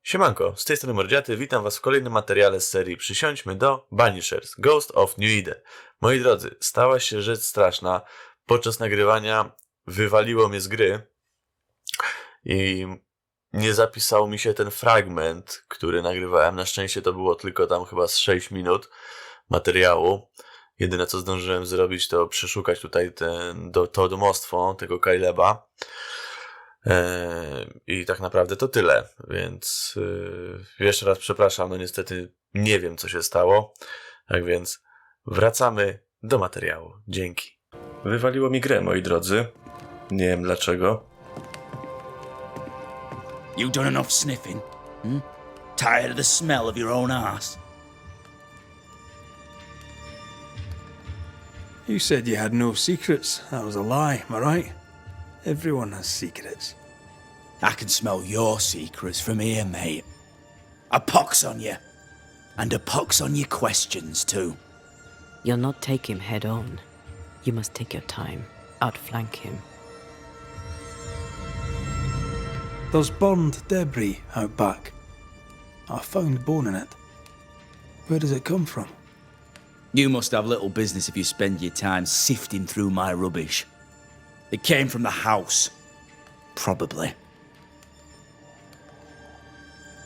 Siemanko, z tej strony Mordziaty, witam was w kolejnym materiale z serii Przysiądźmy do Banishers, Ghost of New Eden. Moi drodzy, stała się rzecz straszna. Podczas nagrywania wywaliło mnie z gry i nie zapisał mi się ten fragment, który nagrywałem. Na szczęście to było tylko tam chyba z 6 minut materiału. Jedyne co zdążyłem zrobić to przeszukać tutaj to domostwo tego Caleba. I tak naprawdę to tyle, więc jeszcze raz przepraszam, no niestety nie wiem co się stało, tak więc wracamy do materiału. Dzięki. Wywaliło mi grę, moi drodzy, nie wiem dlaczego. You done enough sniffing? Tired of the smell of your own arse? You said you had no secrets. That was a lie, am I right? Everyone has secrets. I can smell your secrets from here, mate. A pox on you. And a pox on your questions, too. You'll not take him head on. You must take your time, outflank him. There's burned debris out back. I found bone in it. Where does it come from? You must have little business if you spend your time sifting through my rubbish. It came from the house. Probably.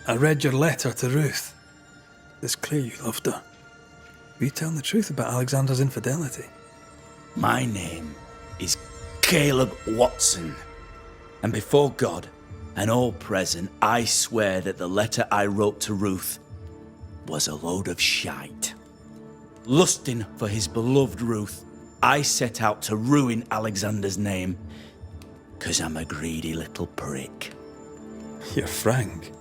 I read your letter to Ruth. It's clear you loved her. Were you telling the truth about Alexander's infidelity? My name is Caleb Watson. And before God and all present, I swear that the letter I wrote to Ruth was a load of shite. Lusting for his beloved Ruth, I set out to ruin Alexander's name, 'cause I'm a greedy little prick. You're frank.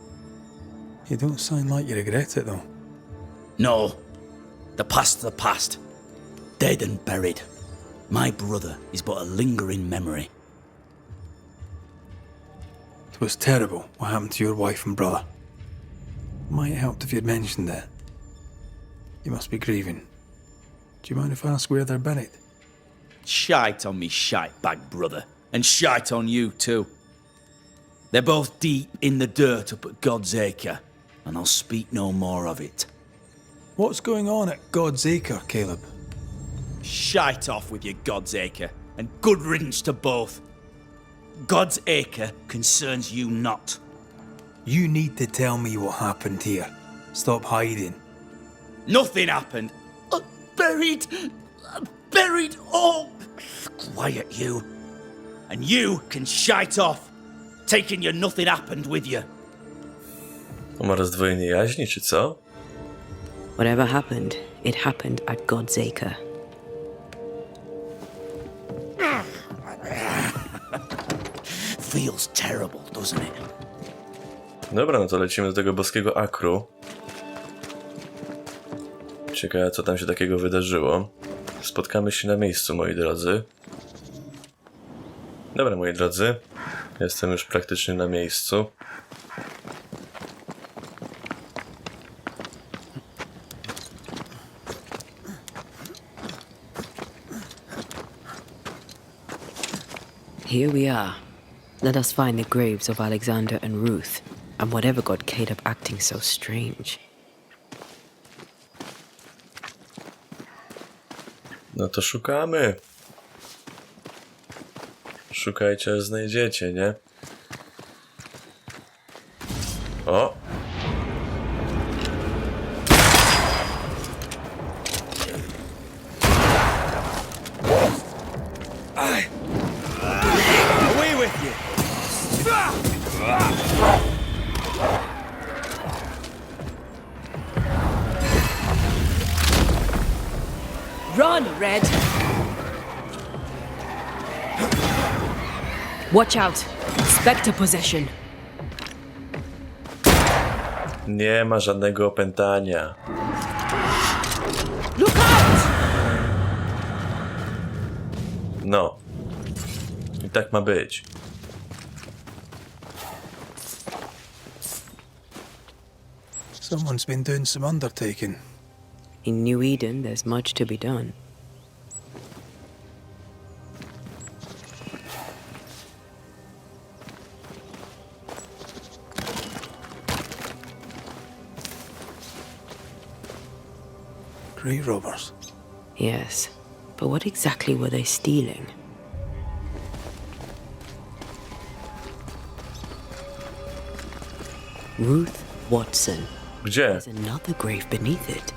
You don't sound like you regret it, though. No, the past's the past. Dead and buried. My brother is but a lingering memory. It was terrible what happened to your wife and brother. Might have helped if you'd mentioned it. You must be grieving. Do you mind if I ask where they're buried? Shite on me shite-bag brother, and shite on you too. They're both deep in the dirt up at God's Acre, and I'll speak no more of it. What's going on at God's Acre, Caleb? Shite off with your God's Acre, and good riddance to both. God's Acre concerns you not. You need to tell me what happened here. Stop hiding. Nothing happened. Buried. Oh, quiet you. And you can shite off, taking your nothing happened with you. To ma rozdwojenie jaźni, czy co? Whatever happened, it happened at God's Acre. Feels terrible, doesn't it? Dobra, no to lecimy do tego boskiego akru. Ciekawe co tam się takiego wydarzyło. Spotkamy się na miejscu, moi drodzy. Dobra, moi drodzy. Jestem już praktycznie na miejscu. Here we are. Let us find the graves of Alexander and Ruth, and whatever got Caleb acting so strange. No to szukamy. Szukajcie, aż znajdziecie, nie? O! Away with you! Run, Red! Watch out! Spectre possession! Nie ma żadnego opętania. Look out! No. I tak ma być. Someone's been doing some undertaking. In New Eden, there's much to be done. grave robbers. Yes, but what exactly were they stealing? Ruth Watson. Gdzie? There's another grave beneath it.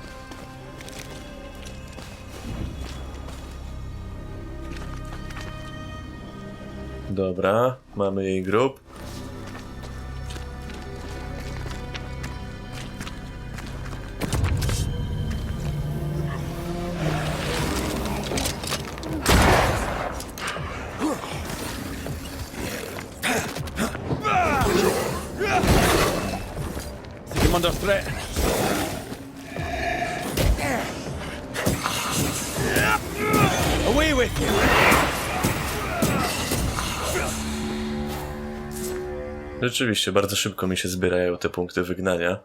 Dobra, mamy jej grób. I'm under threat. Away with you! Rzeczywiście, bardzo szybko mi się zbierają te punkty wygnania.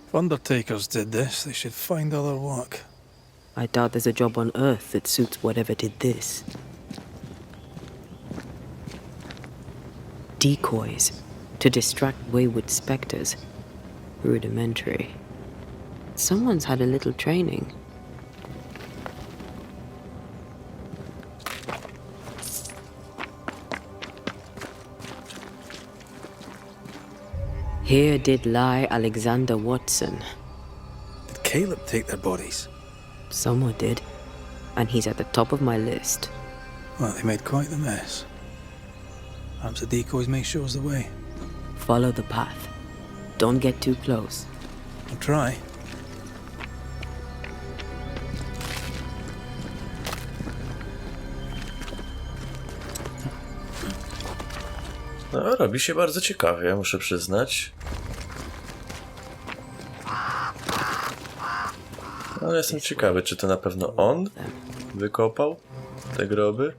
If undertakers did this, they should find other work. I doubt there's a job on Earth that suits whatever did this. Decoys to distract wayward specters. Rudimentary. Someone's had a little training. Here did lie Alexander Watson. Did Caleb take their bodies? Someone did, and he's at the top of my list. Well, they made quite the mess. Perhaps the decoys may show us the way. Follow the path. Don't get too close. I'll try. No, robi się bardzo ciekawie, muszę przyznać. Ale jestem ciekawy, czy to na pewno on wykopał te groby?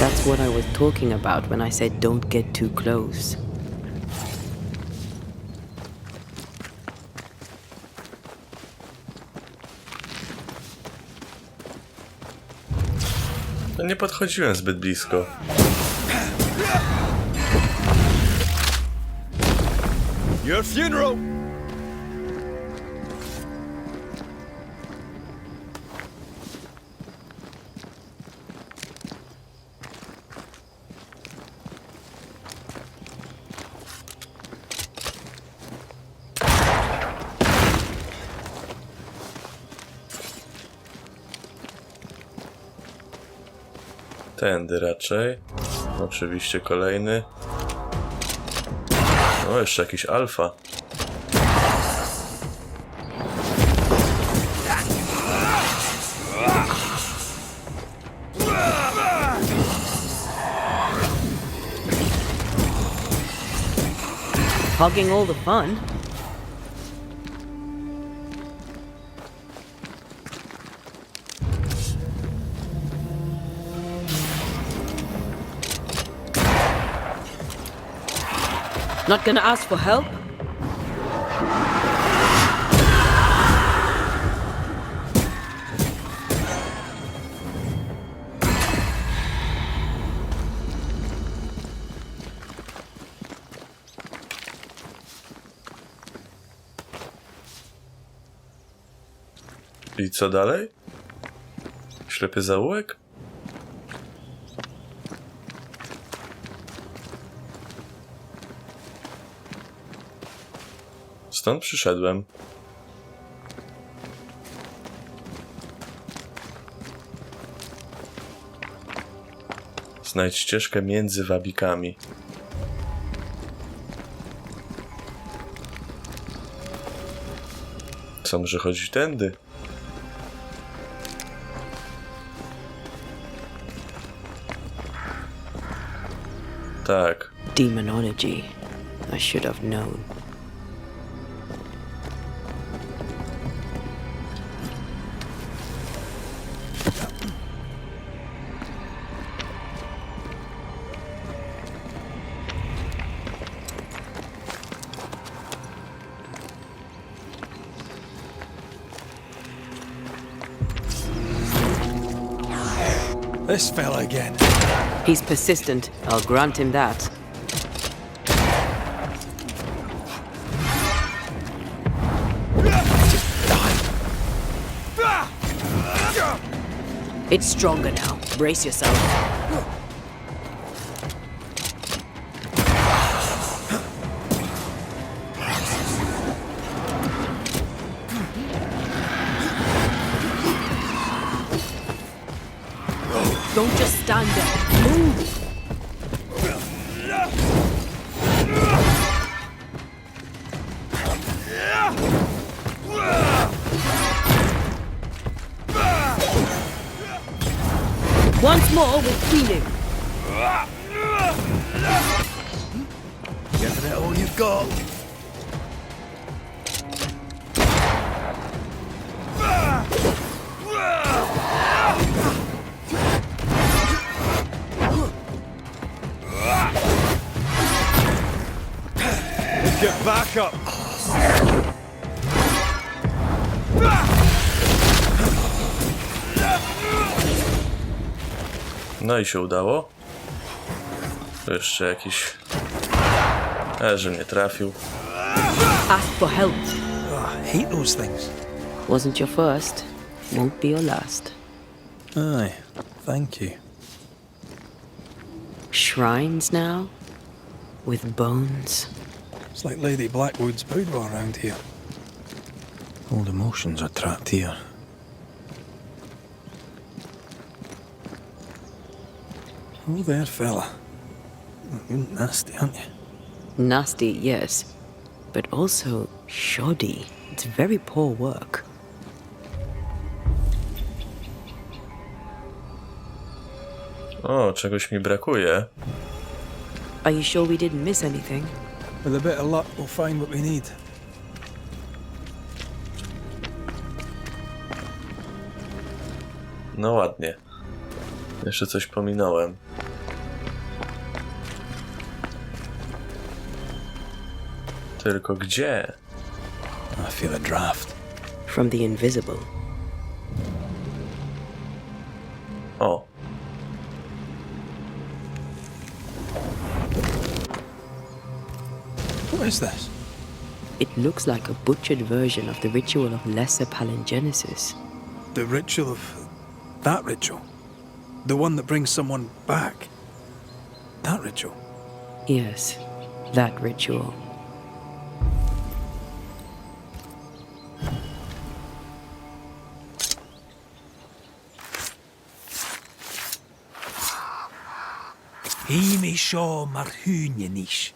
That's what I was talking about when I said don't get too close. No nie podchodziłem zbyt blisko. Your funeral! Tędy raczej. Oczywiście kolejny. O, jeszcze jakiś alfa. Hogging all the fun. Not gonna ask for help? I co dalej? Ślepy zaułek? Stąd przyszedłem. Znajdź ścieżkę między wabikami. Co, może chodzić tędy? Tak. Demonology. I should have known. This fella again. He's persistent, I'll grant him that. It's stronger now. Brace yourself. Don't just stand there. Move! Once more with feeling. Giving it all you've got. Get back up. No i się udało. Tu jeszcze jakiś... że mnie trafił. Ask for help. I hate those things. Wasn't your first, won't be your last. Aye, thank you. Shrines now? With bones? It's like Lady Blackwood's boudoir around here. Old emotions are trapped here. Oh, there, fella. You're nasty, aren't you? Nasty, yes. But also shoddy. It's very poor work. O, czegoś mi brakuje. Are you sure we didn't miss anything? With a bit of luck, we'll find what we need. No ładnie. Jeszcze coś pominąłem. Tylko gdzie? I feel a draft. From the invisible. O. What is this? It looks like a butchered version of the ritual of Lesser Palingenesis. The ritual of... that ritual? The one that brings someone back? That ritual? Yes, that ritual. Himi sio marhunienish.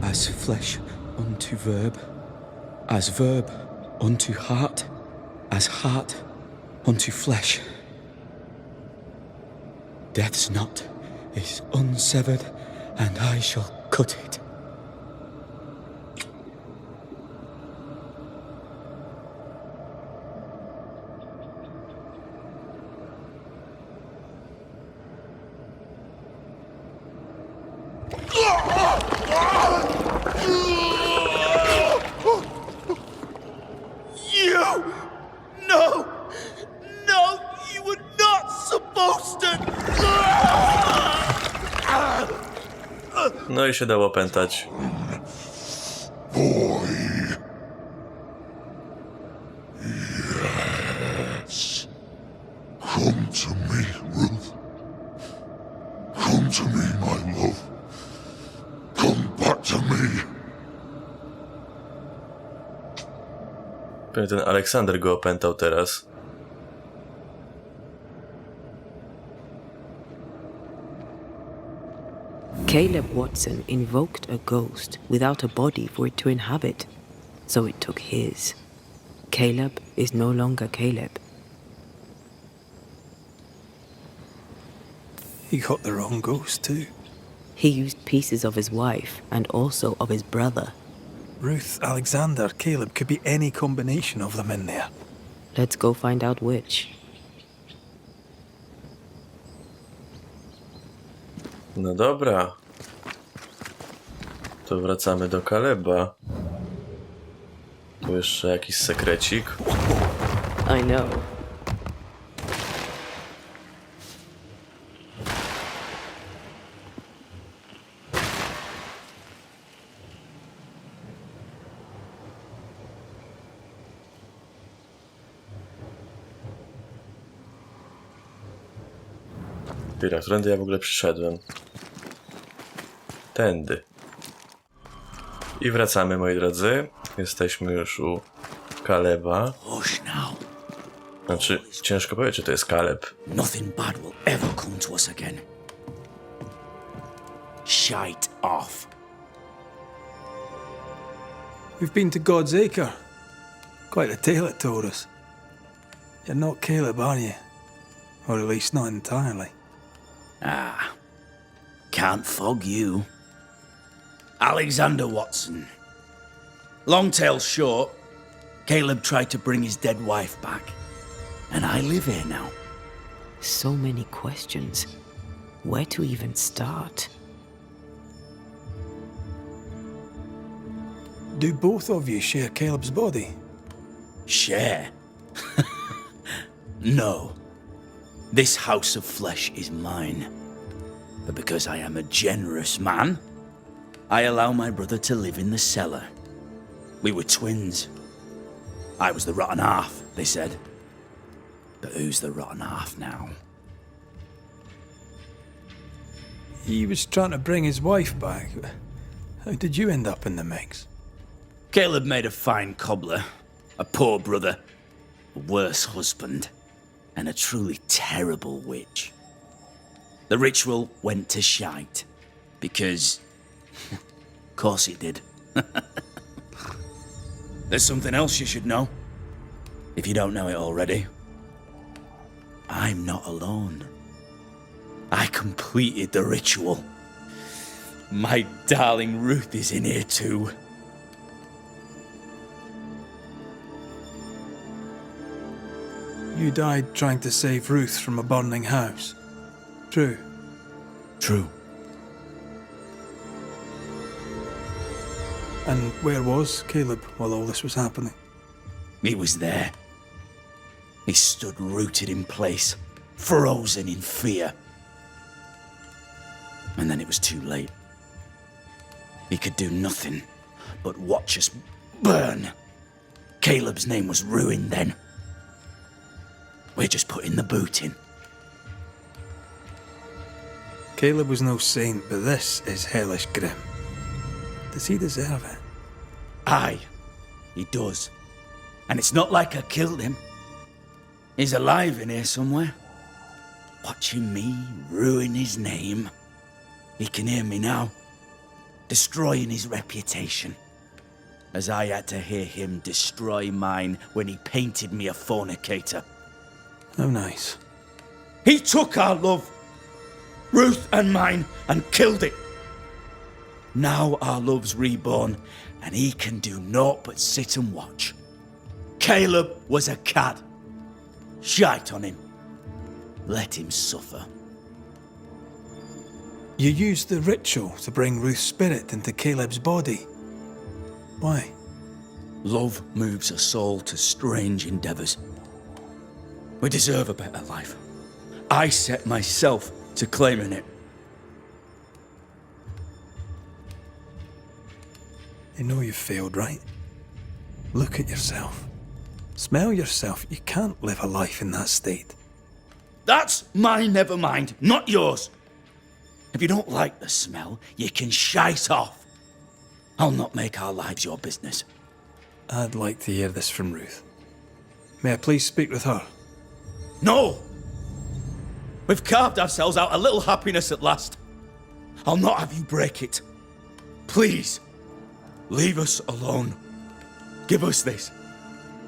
As flesh unto verb, as verb unto heart, as heart unto flesh. Death's knot is unsevered, and I shall cut it. No i się dało pętać. Boy. Yes. Come to me, Ruth. Come to me, my love. Come back to me. Pewnie ten Aleksander go opętał teraz. Caleb Watson invoked a ghost without a body for it to inhabit, so it took his. Caleb is no longer Caleb. He got the wrong ghost too. He used pieces of his wife and also of his brother. Ruth, Alexander, Caleb could be any combination of them in there. Let's go find out which. No dobra. To wracamy do Kaleba. Tu jeszcze jakiś sekrecik. I know. Chwila, którędy ja w ogóle przyszedłem? Tędy. I wracamy, moi drodzy. Jesteśmy już u Kaleba. Hush now. Znaczy, ciężko powiedzieć, czy to jest Kaleb. Nothing bad will ever come to us again. Shite off. We've been to God's Acre. Quite a tale it told us. You're not Caleb, are you? Or at least not entirely. Ah, can't fog you. Alexander Watson. Long tale short, Caleb tried to bring his dead wife back, and I live here now. So many questions. Where to even start? Do both of you share Caleb's body? Share? No. This house of flesh is mine. But because I am a generous man, I allow my brother to live in the cellar. We were twins. I was the rotten half, they said. But who's the rotten half now? He was trying to bring his wife back. How did you end up in the mix? Caleb made a fine cobbler, a poor brother, a worse husband, and a truly terrible witch. The ritual went to shite, because... of course it did. There's something else you should know, if you don't know it already. I'm not alone. I completed the ritual. My darling Ruth is in here too. You died trying to save Ruth from a burning house. True. True. And where was Caleb while all this was happening? He was there. He stood rooted in place, frozen in fear. And then it was too late. He could do nothing but watch us burn. Caleb's name was ruined then. We're just putting the boot in. Caleb was no saint, but this is hellish grim. Does he deserve it? Aye, he does. And it's not like I killed him. He's alive in here somewhere. Watching me ruin his name. He can hear me now. Destroying his reputation. As I had to hear him destroy mine when he painted me a fornicator. How nice. He took our love, Ruth and mine, and killed it. Now our love's reborn, and he can do naught but sit and watch. Caleb was a cad. Shite on him. Let him suffer. You used the ritual to bring Ruth's spirit into Caleb's body. Why? Love moves a soul to strange endeavors. We deserve a better life. I set myself to claiming it. You know you've failed, right? Look at yourself. Smell yourself. You can't live a life in that state. That's my never mind, not yours. If you don't like the smell, you can shite off. I'll not make our lives your business. I'd like to hear this from Ruth. May I please speak with her? No! We've carved ourselves out a little happiness at last. I'll not have you break it. Please, leave us alone. Give us this.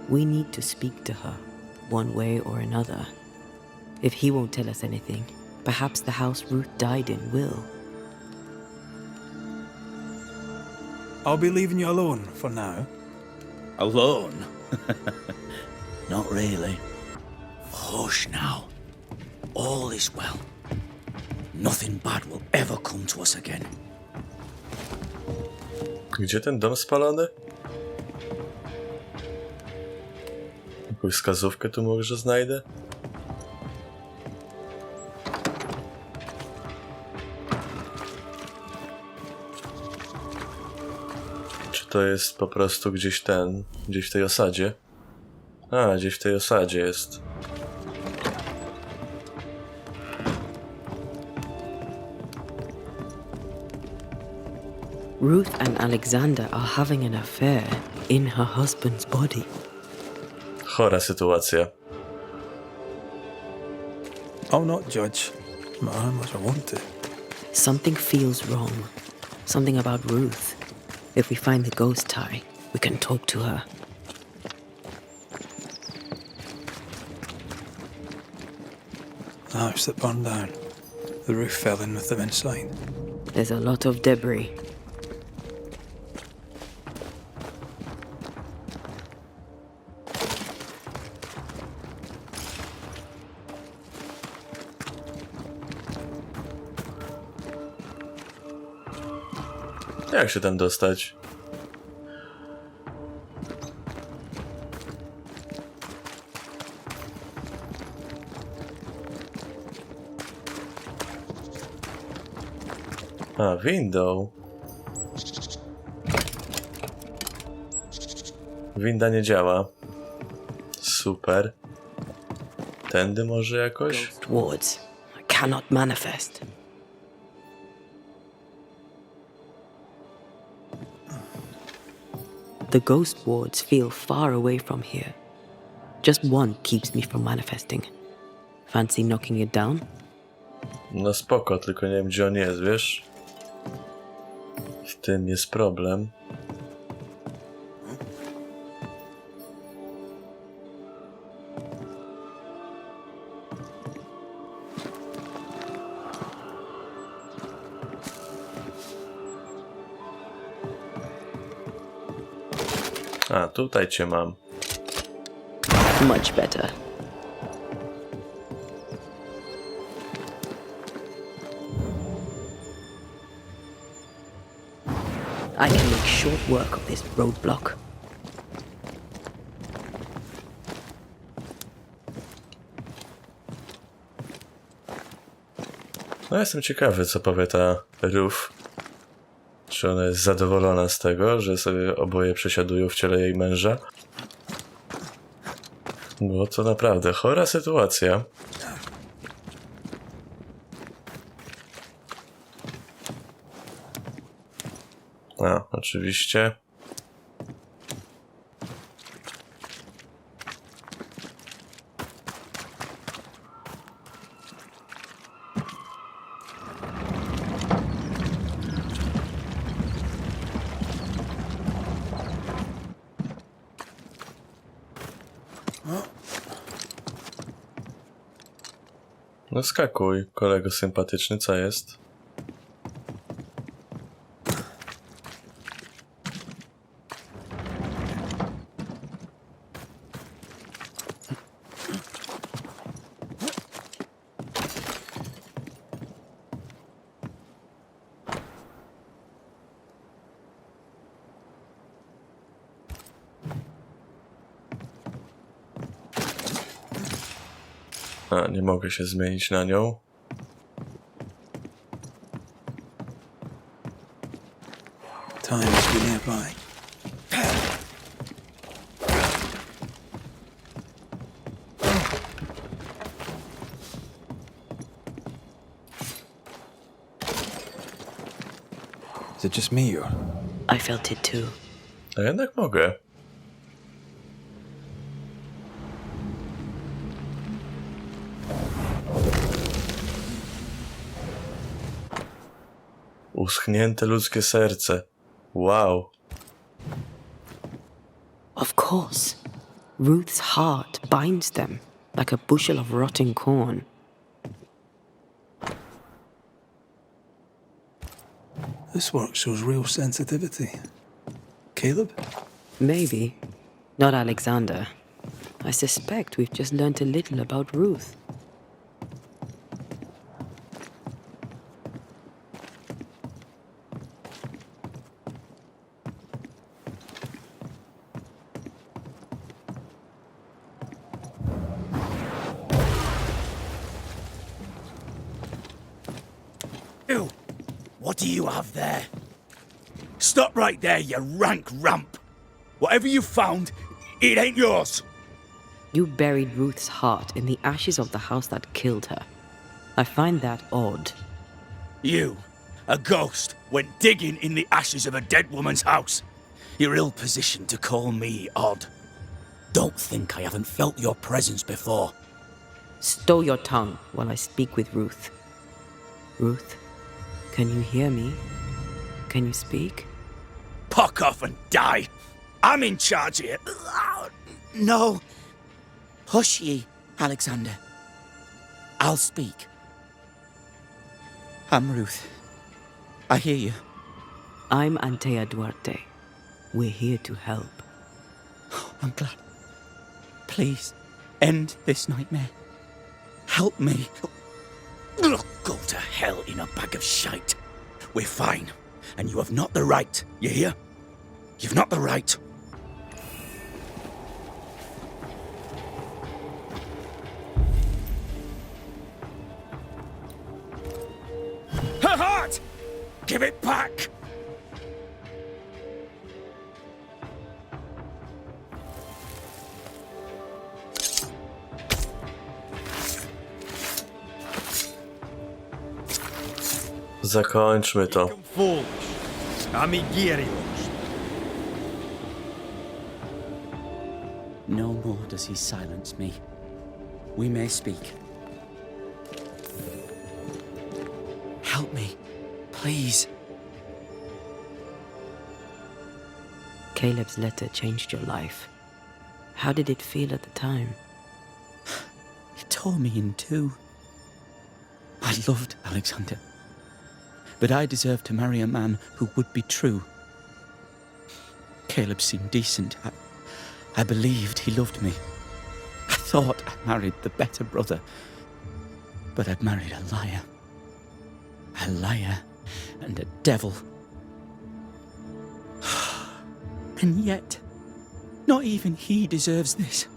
We need to speak to her, one way or another. If he won't tell us anything, perhaps the house Ruth died in will. I'll be leaving you alone for now. Alone? Not really. Hush now. All is well. Nothing bad will ever come to us again. Gdzie ten dom spalony? Jakąś wskazówkę tu może znajdę? Czy to jest po prostu gdzieś gdzieś w tej osadzie? A, gdzieś w tej osadzie jest. Ruth and Alexander are having an affair in her husband's body. Chora sytuacja. I'll not judge, no matter how much I want to. Something feels wrong. Something about Ruth. If we find the ghost tie, we can talk to her. The house that burned down. The roof fell in with them inside. There's a lot of debris. Jak się tam dostać? A, window. Winda nie działa. Super. Tędy może jakoś? Ghost wards cannot manifest. The ghost wards feel far away from here. Just one keeps me from manifesting. Fancy knocking it down? No spoko, tylko nie wiem gdzie on jest, wiesz? W tym jest problem. A, tutaj cię mam. Much better. I can make short work of this roadblock. No jestem ciekawy, co powie ta Ruth. Czy ona jest zadowolona z tego, że sobie oboje przesiadują w ciele jej męża? Bo to naprawdę chora sytuacja. A, oczywiście. No skakuj, kolego sympatyczny, co jest? A, nie mogę się zmienić na nią. Time must be nearby. Is it just me or? I felt it too. A jednak mogę. Uschnięte ludzkie serce. Wow. Of course. Ruth's heart binds them like a bushel of rotting corn. This work shows real sensitivity. Caleb? Maybe. Not Alexander. I suspect we've just learnt a little about Ruth. What do you have there? Stop right there, you rank ramp. Whatever you found, it ain't yours. You buried Ruth's heart in the ashes of the house that killed her. I find that odd. You, a ghost, went digging in the ashes of a dead woman's house. You're ill-positioned to call me odd. Don't think I haven't felt your presence before. Stow your tongue while I speak with Ruth. Ruth, can you hear me? Can you speak? Puck off and die. I'm in charge here. No. Hush ye, Alexander. I'll speak. I'm Ruth. I hear you. I'm Antea Duarte. We're here to help. I'm glad. Please, end this nightmare. Help me. Go to hell in a bag of shite. We're fine, and you have not the right, you hear? You've not the right. Her heart! Give it back! Zakończmy to. No more does he silence me. We may speak. Help me, please. Caleb's letter changed your life. How did it feel at the time? It tore me in two. I loved Alexander, but I deserved to marry a man who would be true. Caleb seemed decent. I believed he loved me. I thought I married the better brother, but I'd married a liar. A liar and a devil. And yet, not even he deserves this.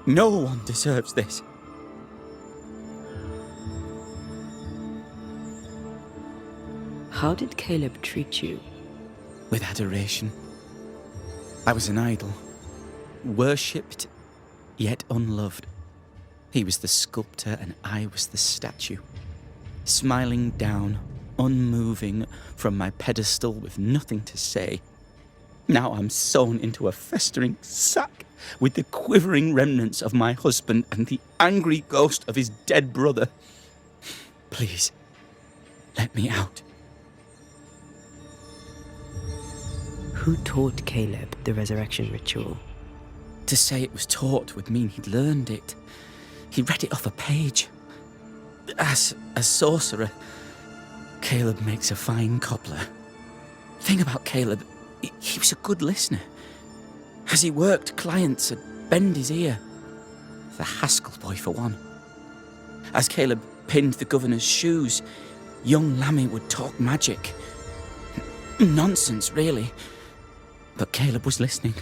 No one deserves this. How did Caleb treat you? With adoration. I was an idol, worshipped, yet unloved. He was the sculptor and I was the statue, smiling down, unmoving from my pedestal with nothing to say. Now I'm sewn into a festering sack with the quivering remnants of my husband and the angry ghost of his dead brother. Please, let me out. Who taught Caleb the resurrection ritual? To say it was taught would mean he'd learned it. He read it off a page. As a sorcerer, Caleb makes a fine cobbler. Thing about Caleb, he was a good listener. As he worked, clients would bend his ear. The Haskell boy, for one. As Caleb pinned the governor's shoes, young Lammy would talk magic. Nonsense, really. But Caleb was listening.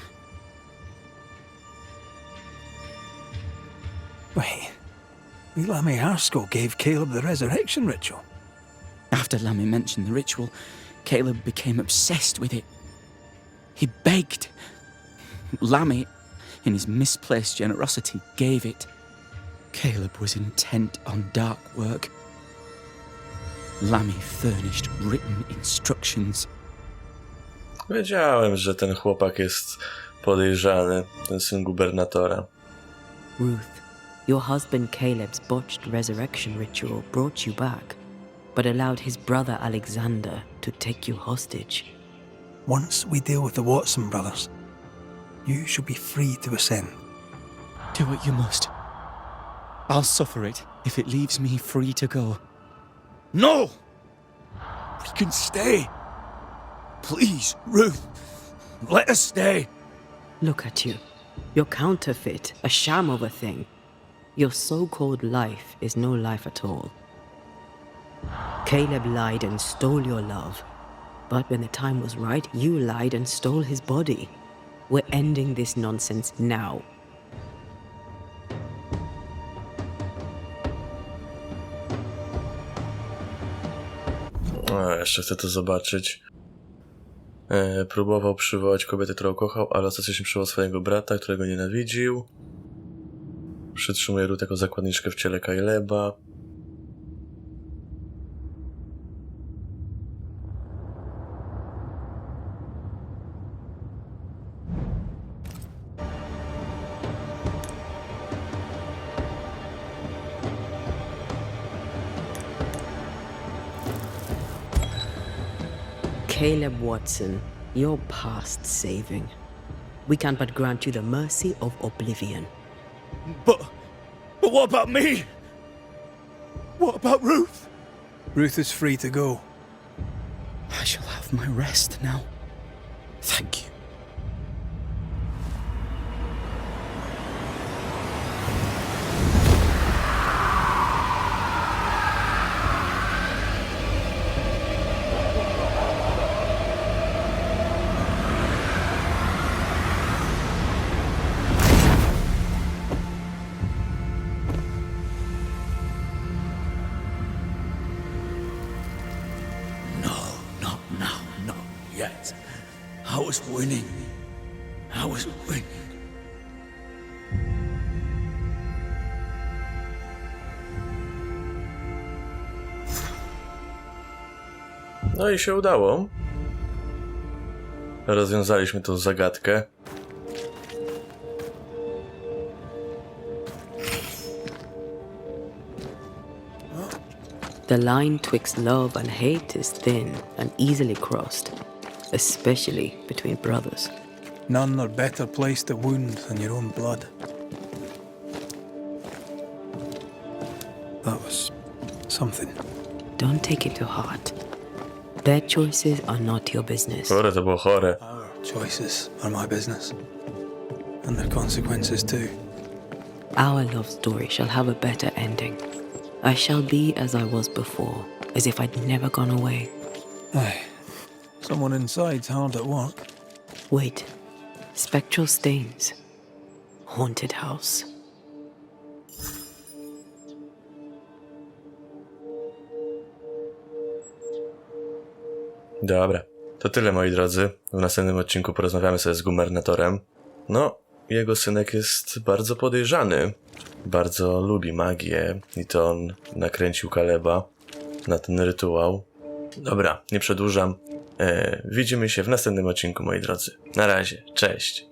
Wait, Lammy Haskell gave Caleb the resurrection ritual. After Lammy mentioned the ritual, Caleb became obsessed with it. He begged. Lammy, in his misplaced generosity, gave it. Caleb was intent on dark work. Lammy furnished written instructions. Wiedziałem, że ten chłopak jest podejrzany, ten syn gubernatora. Ruth, your husband Caleb's botched resurrection ritual brought you back, but allowed his brother Alexander to take you hostage. Once we deal with the Watson brothers, you shall be free to ascend. Do what you must. I'll suffer it if it leaves me free to go. No! We can stay. Please, Ruth, let us stay. Look at you. You're counterfeit, a sham of a thing. Your so-called life is no life at all. Caleb lied and stole your love. But when the time was right, you lied and stole his body. We're ending this nonsense now. Jeszcze chcę to zobaczyć. Próbował przywołać kobietę, którą kochał, ale ostatecznie przywołał swojego brata, którego nienawidził. Przytrzymuje Ruth jako zakładniczkę w ciele Caleba. Caleb Watson, you're past saving. We can but grant you the mercy of oblivion. But what about me? What about Ruth? Ruth is free to go. I shall have my rest now. Thank you. Not now, not yet. I was winning. I was winning. No i się udało. Rozwiązaliśmy tą zagadkę. The line twixt love and hate is thin and easily crossed, especially between brothers. None are better placed to wound than your own blood. That was something. Don't take it to heart. Their choices are not your business. Chore, to było chore. Our choices are my business. And their consequences too. Our love story shall have a better ending. I shall be as I was before, as if I'd never gone away. Aye. Someone inside's hard at work. Wait. Spectral stains. Haunted house. Dobra, to tyle moi drodzy. W następnym odcinku porozmawiamy sobie z gubernatorem. No, jego synek jest bardzo podejrzany. Bardzo lubi magię i to on nakręcił Caleba na ten rytuał. Dobra, nie przedłużam. Widzimy się w następnym odcinku moi drodzy. Na razie, cześć.